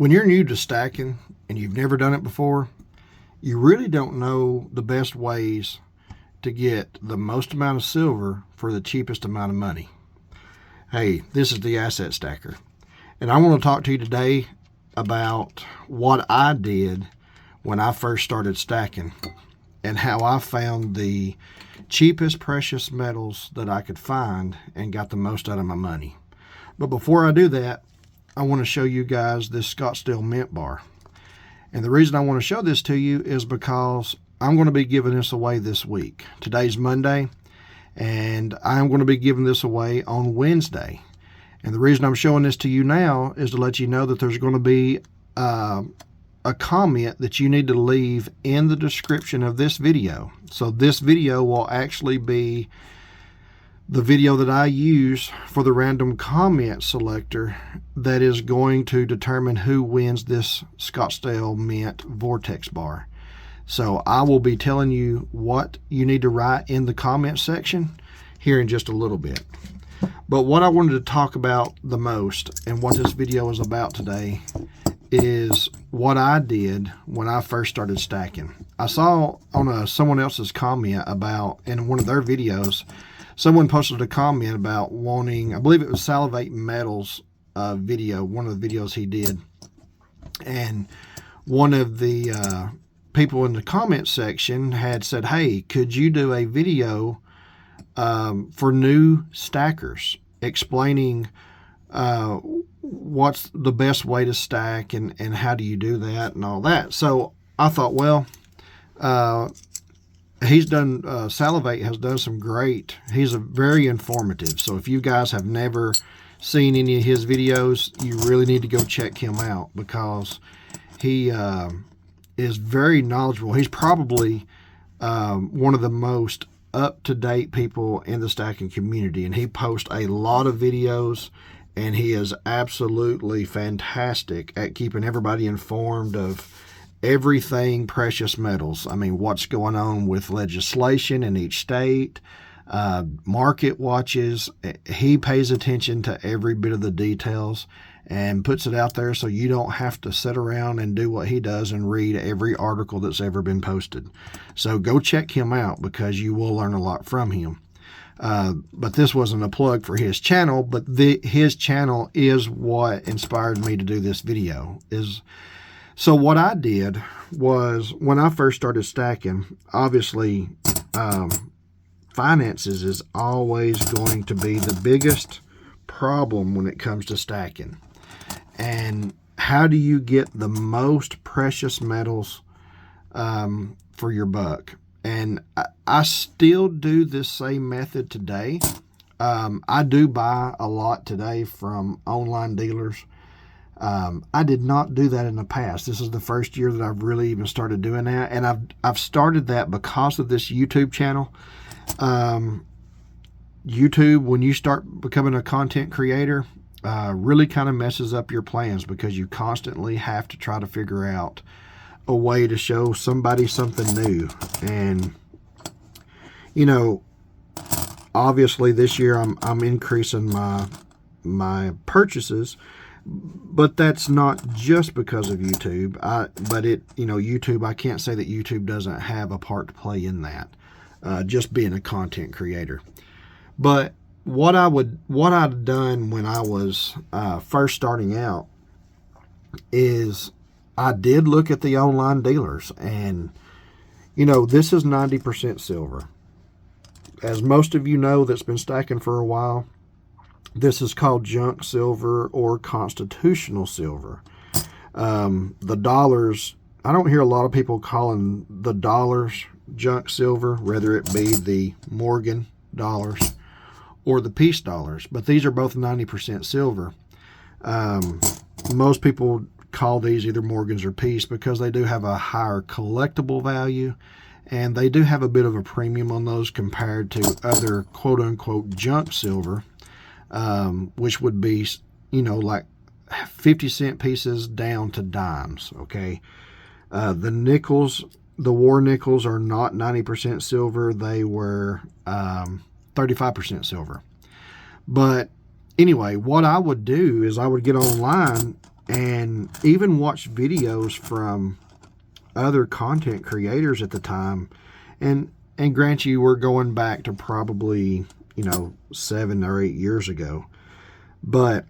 When you're new to stacking and you've never done it before, you really don't know the best ways to get the most amount of silver for the cheapest amount of money. Hey, this is the Asset Stacker, and I want to talk to you today about what I did when I first started stacking and how I found the cheapest precious metals that I could find and got the most out of my money. But before I do that, I want to show you guys this Scottsdale mint bar. And the reason I want to show this to you is because I'm going to be giving this away this week. Today's Monday, and I'm going to be giving this away on Wednesday. And the reason I'm showing this to you now is to let you know that there's going to be a comment that you need to leave in the description of this video. So this video will actually be the video that I use for the random comment selector that is going to determine who wins this Scottsdale Mint Vortex bar. So I will be telling you what you need to write in the comment section here in just a little bit. But what I wanted to talk about the most, and what this video is about today, is what I did when I first started stacking. I saw on someone else's comment about, in one of their videos, someone posted a comment about wanting, I believe it was Salivate Metals video, one of the videos he did. And one of the people in the comment section had said, hey, could you do a video for new stackers explaining what's the best way to stack and how do you do that and all that. So I thought, well, he's done, Salivate has done some great, he's a very informative. So if you guys have never seen any of his videos, you really need to go check him out, because he is very knowledgeable. He's probably one of the most up-to-date people in the stacking community, and he posts a lot of videos, and he is absolutely fantastic at keeping everybody informed of everything precious metals. I mean, what's going on with legislation in each state, market watches. He pays attention to every bit of the details and puts it out there so you don't have to sit around and do what he does and read every article that's ever been posted. So go check him out, because you will learn a lot from him. But this wasn't a plug for his channel, but his channel is what inspired me to do this video. So what I did was, when I first started stacking, obviously finances is always going to be the biggest problem when it comes to stacking. And how do you get the most precious metals for your buck? And I still do this same method today. I do buy a lot today from online dealers. I did not do that in the past. This is the first year that I've really even started doing that. And I've started that because of this YouTube channel. YouTube, when you start becoming a content creator, really kind of messes up your plans, because you constantly have to try to figure out a way to show somebody something new. And, you know, obviously this year I'm increasing my purchases, but that's not just because of YouTube. YouTube, I can't say that YouTube doesn't have a part to play in that, just being a content creator. But what I'd done when I was first starting out is I did look at the online dealers, and this is 90% silver. As most of you know that's been stacking for a while, this is called junk silver or constitutional silver. The dollars, I don't hear a lot of people calling the dollars junk silver, whether it be the Morgan dollars or the peace dollars, but these are both 90% silver. Most people call these either Morgans or peace because they do have a higher collectible value, and they do have a bit of a premium on those compared to other quote-unquote junk silver, which would be, like 50-cent pieces down to dimes, okay? The nickels, the war nickels, are not 90% silver. They were 35% silver. But anyway, what I would do is I would get online and even watched videos from other content creators at the time. And grant you, we're going back to probably, 7 or 8 years ago. But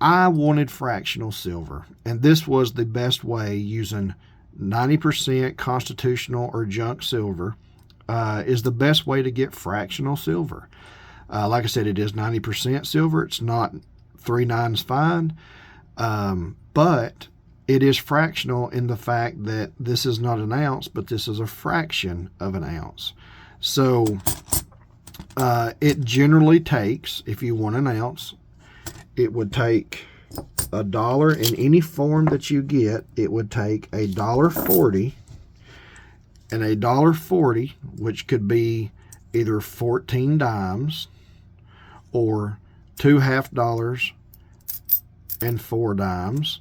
I wanted fractional silver, and this was the best way, using 90% constitutional or junk silver is the best way to get fractional silver. Like I said, it is 90% silver. It's not 3 nines fine, but it is fractional in the fact that this is not an ounce, but this is a fraction of an ounce. So it generally takes, if you want an ounce, it would take $1 in any form that you get. It would take $1.40, and $1.40, which could be either 14 dimes or 2 half dollars and 4 dimes.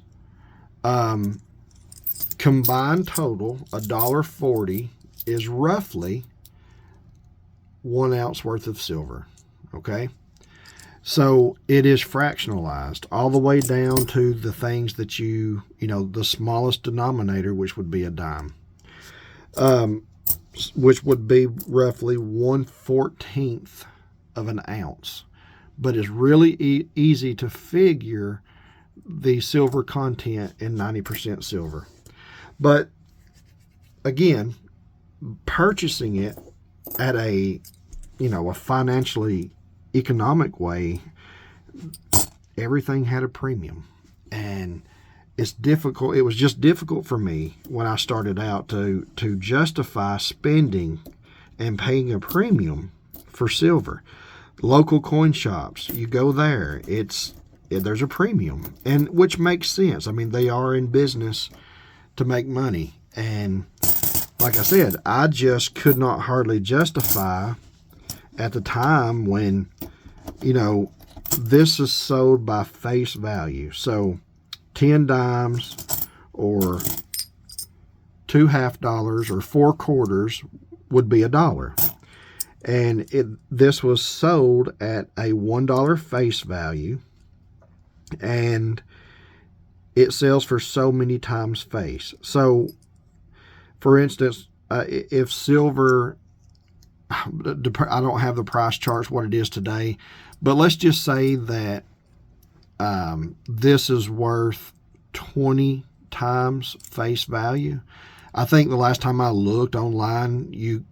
Combined total, $1.40 is roughly 1 ounce worth of silver. Okay, so it is fractionalized all the way down to the things that the smallest denominator, which would be a dime, which would be roughly 1/14 of an ounce. But it's really easy to figure the silver content in 90% silver. But again, purchasing it at a financially economic way, everything had a premium, and it's difficult. It was just difficult for me when I started out to justify spending and paying a premium for silver. Local coin shops, you go there, there's a premium, and which makes sense. I mean, they are in business to make money, and like I said, I just could not hardly justify at the time when this is sold by face value. So 10 dimes or 2 half dollars or 4 quarters would be $1. And this was sold at a $1 face value, and it sells for so many times face. So, for instance, if silver, I don't have the price charts what it is today, but let's just say that this is worth 20 times face value. I think the last time I looked online, you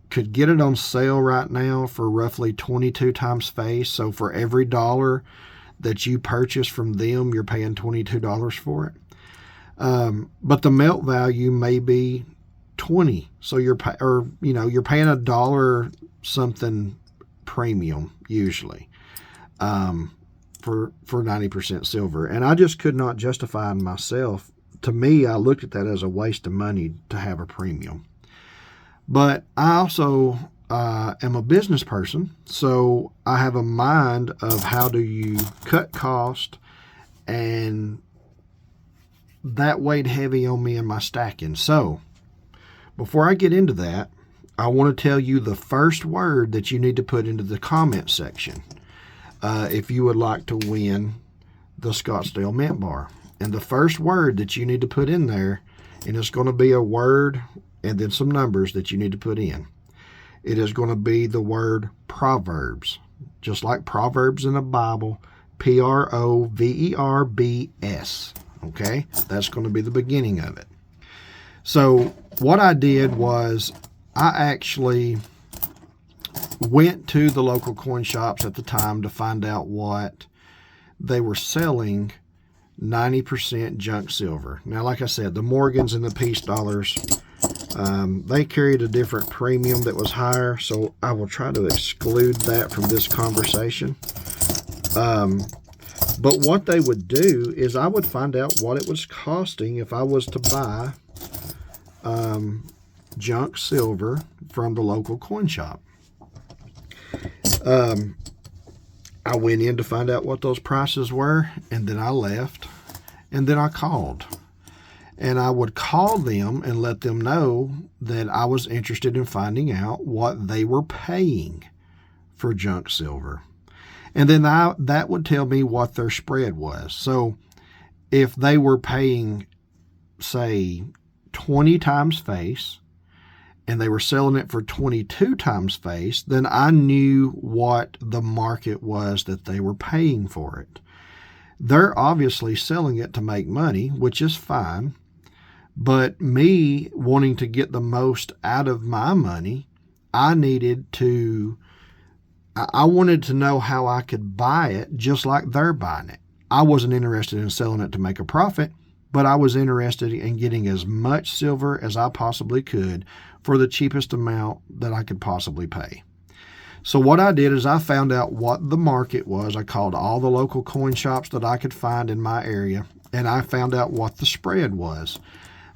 could get it on sale right now for roughly 22 times face. So for every $1 that you purchase from them, you're paying $22 for it. But the melt value may be 20. So you're paying $1 something premium usually for 90% silver. And I just could not justify myself. To me, I looked at that as a waste of money to have a premium. But I also am a business person, so I have a mind of how do you cut cost, and that weighed heavy on me in my stacking. So before I get into that, I want to tell you the first word that you need to put into the comment section if you would like to win the Scottsdale Mint Bar. And the first word that you need to put in there, and it's going to be a word and then some numbers that you need to put in. It is going to be the word Proverbs, just like Proverbs in the Bible, Proverbs. Okay, that's going to be the beginning of it. So what I did was I actually went to the local coin shops at the time to find out what they were selling 90% junk silver. Now, like I said, the Morgans and the Peace dollars, they carried a different premium that was higher, so I will try to exclude that from this conversation. But what they would do is I would find out what it was costing if I was to buy junk silver from the local coin shop. I went in to find out what those prices were, and then I left, and then I called. And I would call them and let them know that I was interested in finding out what they were paying for junk silver. And then that would tell me what their spread was. So if they were paying, say, 20 times face, and they were selling it for 22 times face, then I knew what the market was that they were paying for it. They're obviously selling it to make money, which is fine. But me wanting to get the most out of my money, I wanted to know how I could buy it just like they're buying it. I wasn't interested in selling it to make a profit, but I was interested in getting as much silver as I possibly could for the cheapest amount that I could possibly pay. So what I did is I found out what the market was. I called all the local coin shops that I could find in my area, and I found out what the spread was.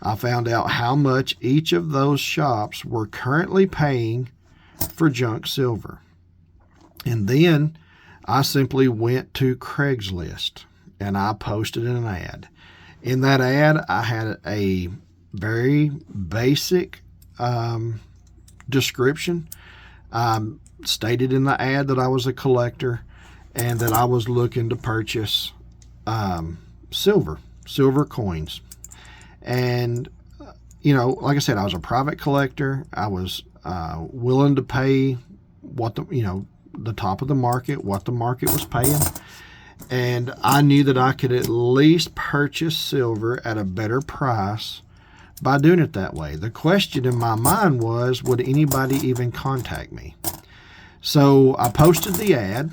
I found out how much each of those shops were currently paying for junk silver. And then I simply went to Craigslist and I posted an ad. In that ad, I had a very basic description. Stated in the ad that I was a collector and that I was looking to purchase silver coins. And, like I said, I was a private collector. I was willing to pay what the top of the market, what the market was paying. And I knew that I could at least purchase silver at a better price by doing it that way. The question in my mind was, would anybody even contact me? So I posted the ad,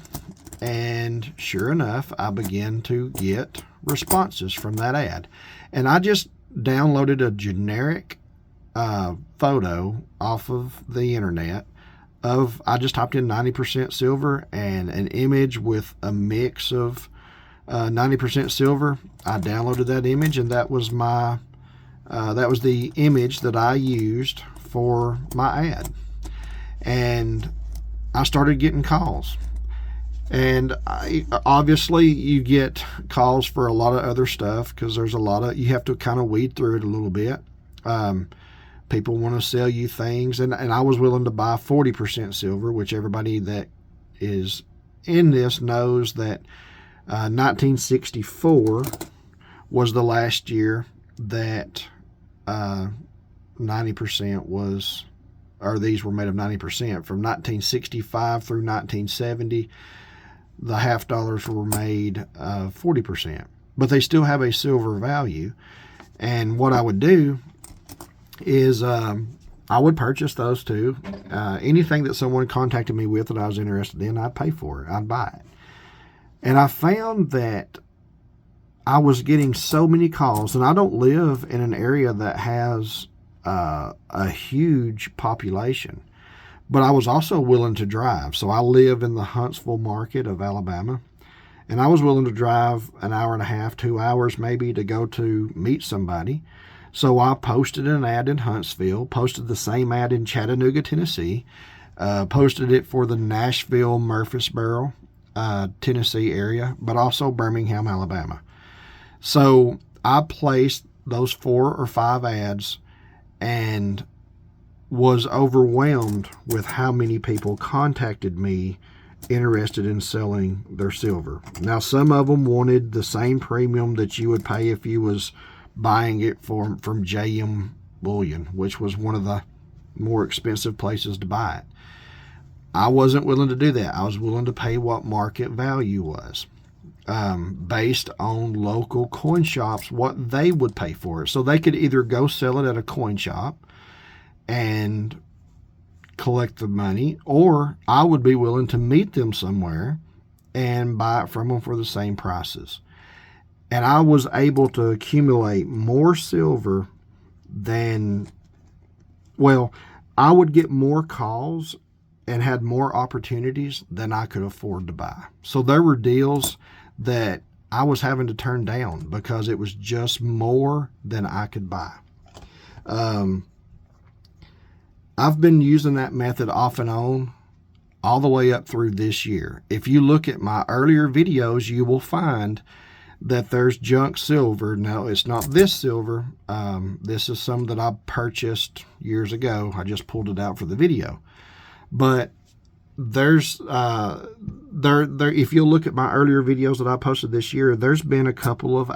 and sure enough, I began to get responses from that ad. And I just downloaded a generic photo off of the internet I just typed in 90% silver and an image with a mix of 90% silver. I downloaded that image, and that was the image that I used for my ad. And I started getting calls. And obviously you get calls for a lot of other stuff because there's you have to kind of weed through it a little bit. People want to sell you things, and I was willing to buy 40% silver, which everybody that is in this knows that 1964 was the last year that 90% was, or these were made of 90%. From 1965 through 1970, the half dollars were made 40%, but they still have a silver value. And what I would do is I would purchase those too. Anything that someone contacted me with that I was interested in, I'd pay for it. I'd buy it. And I found that I was getting so many calls, and I don't live in an area that has a huge population, but I was also willing to drive. So I live in the Huntsville market of Alabama, and I was willing to drive an hour and a half, 2 hours maybe, to go to meet somebody. So I posted an ad in Huntsville, posted the same ad in Chattanooga, Tennessee, posted it for the Nashville, Murfreesboro, Tennessee area, but also Birmingham, Alabama. So I placed those 4 or 5 ads and was overwhelmed with how many people contacted me interested in selling their silver. Now, some of them wanted the same premium that you would pay if you was buying it from JM Bullion, which was one of the more expensive places to buy it. I wasn't willing to do that. I was willing to pay what market value was, based on local coin shops, what they would pay for it. So they could either go sell it at a coin shop and collect the money, or I would be willing to meet them somewhere and buy it from them for the same prices. And I was able to accumulate more silver than, well, I would get more calls and had more opportunities than I could afford to buy. So there were deals that I was having to turn down because it was just more than I could buy. I've been using that method off and on all the way up through this year. If you look at my earlier videos, you will find that there's junk silver. Now, it's not this silver. This is some that I purchased years ago. I just pulled it out for the video. But there's if you look at my earlier videos that I posted this year, there's been a couple of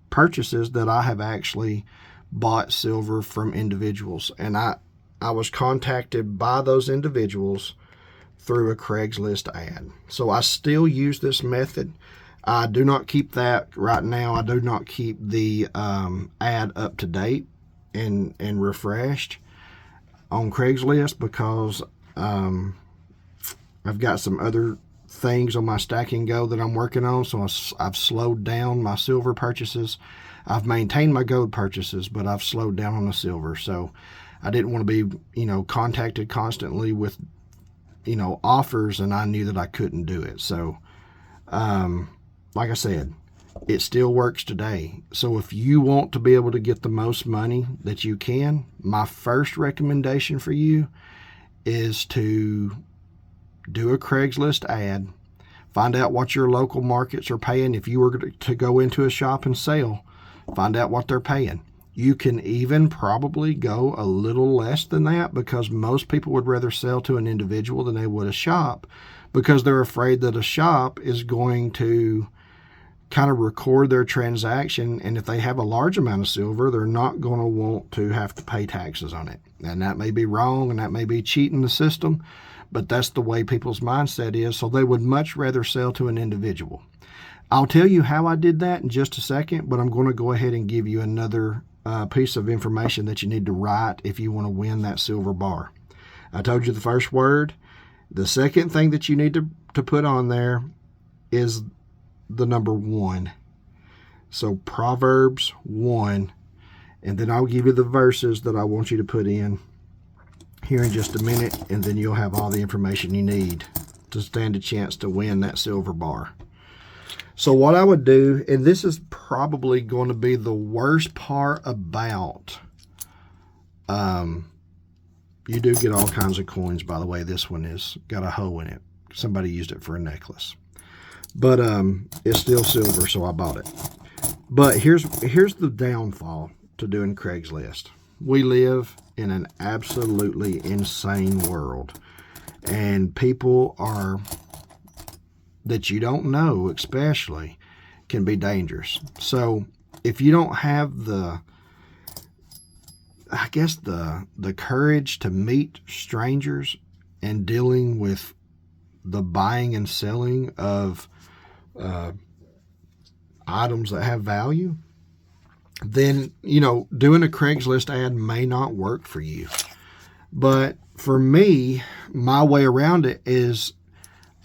purchases that I have actually bought silver from individuals, and I was contacted by those individuals through a Craigslist ad. So I still use this method. I do not keep that right now. I do not keep the ad up to date and refreshed on Craigslist because I've got some other things on my Stack and Go that I'm working on. So I've slowed down my silver purchases. I've maintained my gold purchases, but I've slowed down on the silver. So I didn't want to be, contacted constantly with, offers, and I knew that I couldn't do it. So, like I said, it still works today. So if you want to be able to get the most money that you can, my first recommendation for you is to do a Craigslist ad. Find out what your local markets are paying. If you were to go into a shop and sell, find out what they're paying. You can even probably go a little less than that because most people would rather sell to an individual than they would a shop because they're afraid that a shop is going to kind of record their transaction, and if they have a large amount of silver, they're not going to want to have to pay taxes on it. And that may be wrong, and that may be cheating the system, but that's the way people's mindset is, so they would much rather sell to an individual. I'll tell you how I did that in just a second, but I'm going to go ahead and give you another piece of information that you need to write if you want to win that silver bar. I told you the first word. The second thing that you need to put on there is the number 1. So Proverbs 1, and then I'll give you the verses that I want you to put in here in just a minute, and then you'll have all the information you need to stand a chance to win that silver bar. So what I would do, and this is probably going to be the worst part about, you do get all kinds of coins, by the way. This one has got a hole in it. Somebody used it for a necklace. But it's still silver, so I bought it. But here's the downfall to doing Craigslist. We live in an absolutely insane world. And people that you don't know, especially, can be dangerous. So if you don't have the courage to meet strangers and dealing with the buying and selling of items that have value, then, doing a Craigslist ad may not work for you. But for me, my way around it is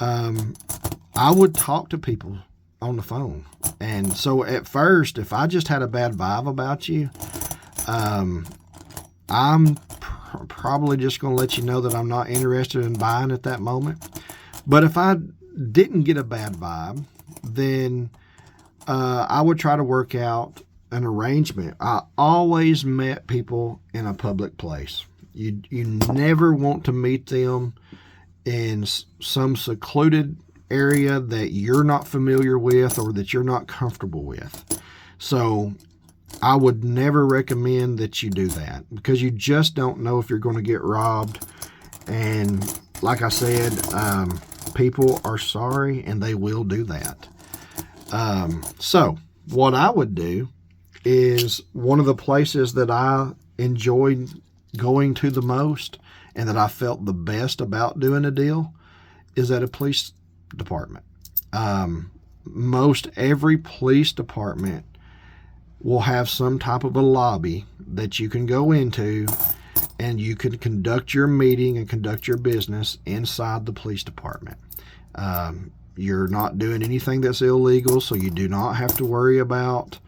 I would talk to people on the phone. And so at first, if I just had a bad vibe about you, I'm probably just going to let you know that I'm not interested in buying at that moment. But if I didn't get a bad vibe, then I would try to work out an arrangement. I always met people in a public place. You never want to meet them in some secluded area that you're not familiar with or that you're not comfortable with. So I would never recommend that you do that because you just don't know if you're going to get robbed. And like I said, people are sorry and they will do that. So what I would do is, one of the places that I enjoyed going to the most and that I felt the best about doing a deal is at a police department. Most every police department will have some type of a lobby that you can go into and you can conduct your meeting and conduct your business inside the police department. You're not doing anything that's illegal, so you do not have to worry about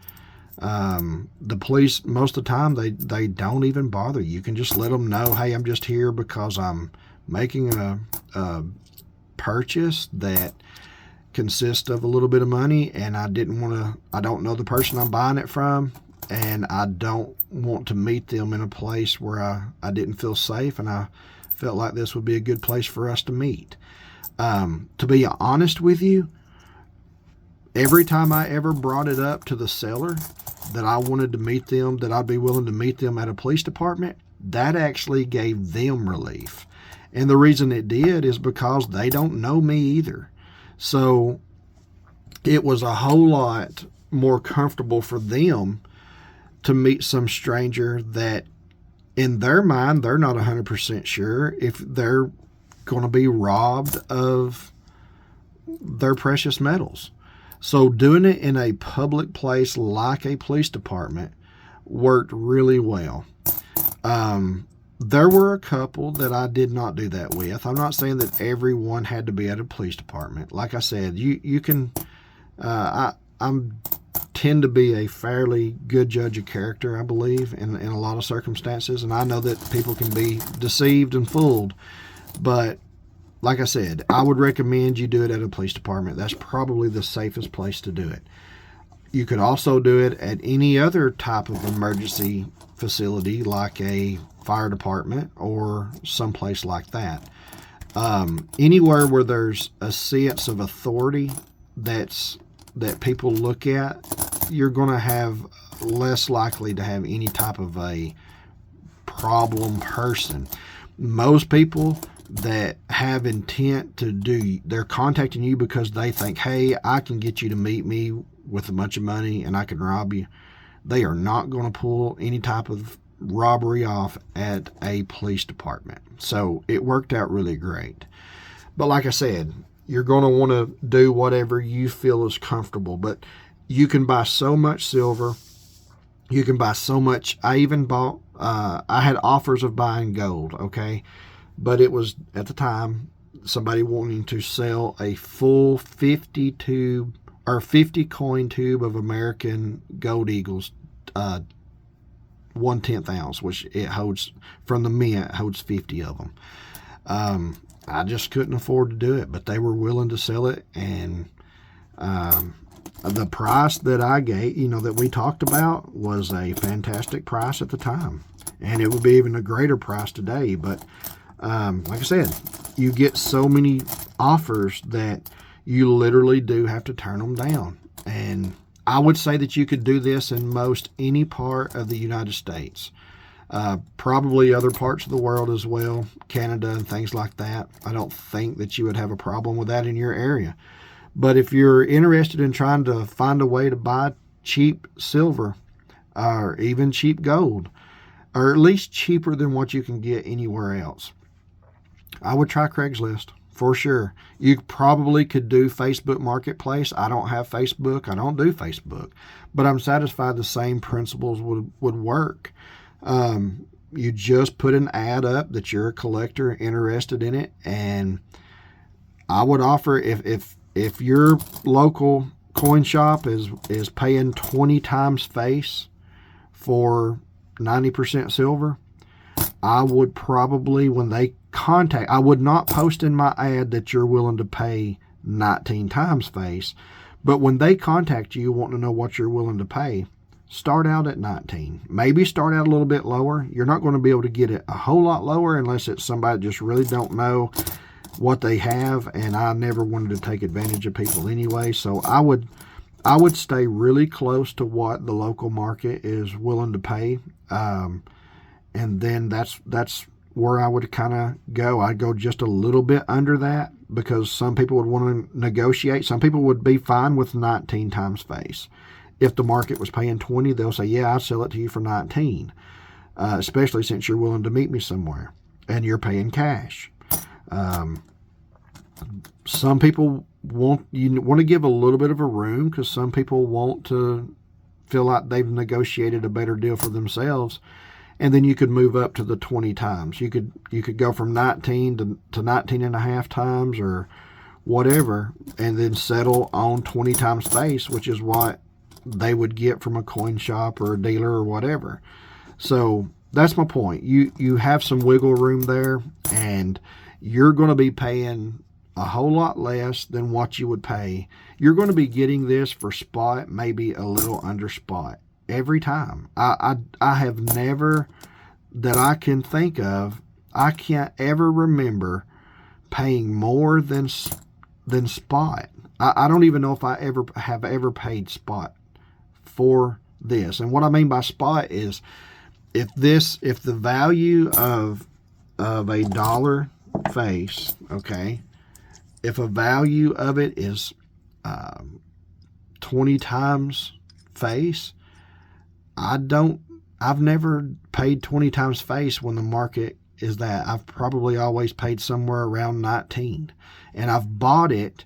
the police. Most of the time they don't even bother. You can just let them know, hey, I'm just here because I'm making a purchase that consists of a little bit of money, and I don't know the person I'm buying it from, and I don't want to meet them in a place where I didn't feel safe, and I felt like this would be a good place for us to meet. To be honest with you, every time I ever brought it up to the seller that I wanted to meet them, that I'd be willing to meet them at a police department, that actually gave them relief. And the reason it did is because they don't know me either. So it was a whole lot more comfortable for them to meet some stranger that in their mind, they're not 100% sure if they're going to be robbed of their precious metals. So doing it in a public place like a police department worked really well. There were a couple that I did not do that with. I'm not saying that everyone had to be at a police department. Like I said, you can. I'm tend to be a fairly good judge of character, I believe, in a lot of circumstances, and I know that people can be deceived and fooled. But like I said, I would recommend you do it at a police department. That's probably the safest place to do it. You could also do it at any other type of emergency facility, like a fire department or someplace like that. Anywhere where there's a sense of authority that people look at, you're going to have less likely to have any type of a problem person. Most people that have intent to do, they're contacting you because they think, hey, I can get you to meet me with a bunch of money and I can rob you. They are not going to pull any type of robbery off at a police department. So it worked out really great. But like I said, you're going to want to do whatever you feel is comfortable. But you can buy so much silver. You can buy so much. I even bought, I had offers of buying gold, okay? But it was, at the time, somebody wanting to sell a full 50 coin tube of American Gold Eagles, 1/10 ounce, which it holds, from the mint, holds 50 of them. I just couldn't afford to do it, but they were willing to sell it. And the price that I gave, that we talked about, was a fantastic price at the time. And it would be even a greater price today. But like I said, you get so many offers that you literally do have to turn them down. And I would say that you could do this in most any part of the United States. Probably other parts of the world as well, Canada and things like that. I don't think that you would have a problem with that in your area. But if you're interested in trying to find a way to buy cheap silver or even cheap gold, or at least cheaper than what you can get anywhere else, I would try Craigslist for sure. You probably could do Facebook Marketplace. I don't have Facebook. I don't do Facebook. But I'm satisfied the same principles would work. You just put an ad up that you're a collector interested in it, and I would offer, if your local coin shop is paying 20 times face for 90% silver, I would probably, when they contact, I would not post in my ad that you're willing to pay 19 times face, but when they contact you wanting to know what you're willing to pay, start out at 19. Maybe start out a little bit lower. You're not going to be able to get it a whole lot lower unless it's somebody that just really don't know what they have, and I never wanted to take advantage of people anyway. So I would stay really close to what the local market is willing to pay, and then that's where I would kind of go. I'd go just a little bit under that because some people would want to negotiate. Some people would be fine with 19 times face. If the market was paying 20, they'll say, yeah, I'll sell it to you for 19, especially since you're willing to meet me somewhere and you're paying cash. Some people want to give a little bit of a room because some people want to feel like they've negotiated a better deal for themselves. And then you could move up to the 20 times. You could go from 19 to 19 and a half times or whatever, and then settle on 20 times face, which is what they would get from a coin shop or a dealer or whatever. So that's my point. You have some wiggle room there, and you're going to be paying a whole lot less than what you would pay. You're going to be getting this for spot, maybe a little under spot every time. I have never, that I can think of, I can't ever remember paying more than spot. I don't even know if I have ever paid spot for this. And what I mean by spot is if the value of a dollar face, okay, if a value of it is 20 times face, I've never paid 20 times face when the market is that. I've probably always paid somewhere around 19. And I've bought it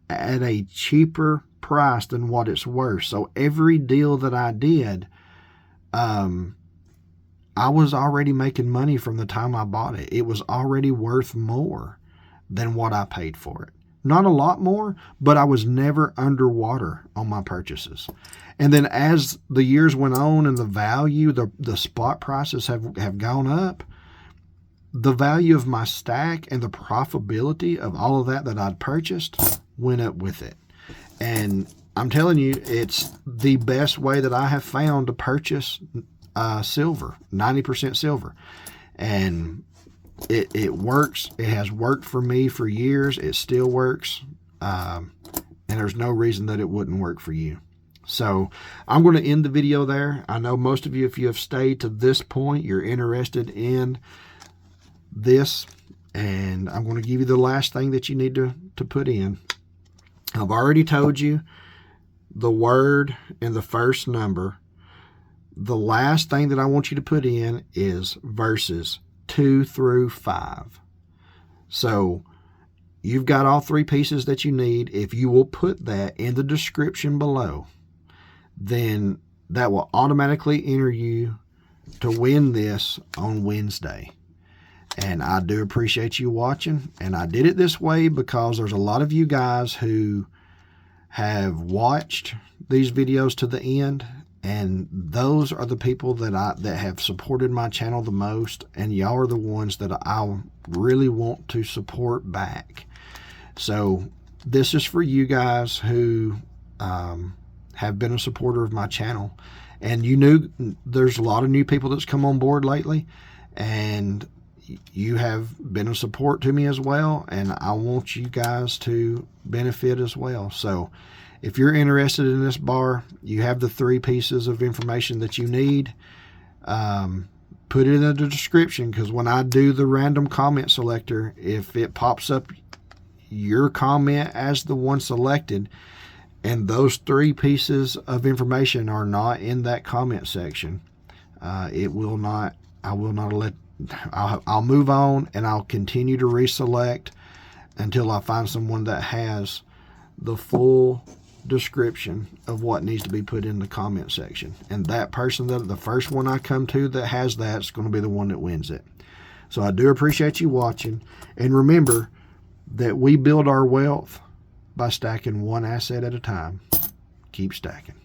at a cheaper price than what it's worth. So every deal that I did, I was already making money from the time I bought it. It was already worth more than what I paid for it. Not a lot more, but I was never underwater on my purchases. And then as the years went on and the value, the spot prices have gone up, the value of my stack and the profitability of all of that I'd purchased went up with it. And I'm telling you, it's the best way that I have found to purchase silver, 90% silver. And it works. It has worked for me for years. It still works. And there's no reason that it wouldn't work for you. So I'm going to end the video there. I know most of you, if you have stayed to this point, you're interested in this. And I'm going to give you the last thing that you need to put in. I've already told you the word and the first number. The last thing that I want you to put in is verses 2 through 5. So you've got all three pieces that you need. If you will put that in the description below, then that will automatically enter you to win this on Wednesday. And I do appreciate you watching. And I did it this way because there's a lot of you guys who have watched these videos to the end. And those are the people that have supported my channel the most. And y'all are the ones that I really want to support back. So this is for you guys who have been a supporter of my channel. And there's a lot of new people that's come on board lately. And you have been a support to me as well. And I want you guys to benefit as well. So if you're interested in this bar, you have the three pieces of information that you need. Put it in the description, because when I do the random comment selector, if it pops up your comment as the one selected, and those three pieces of information are not in that comment section, I'll move on, and I'll continue to reselect until I find someone that has the full description of what needs to be put in the comment section. And that person, the first one I come to that has that, is going to be the one that wins it. So I do appreciate you watching. And remember that we build our wealth by stacking one asset at a time. Keep stacking.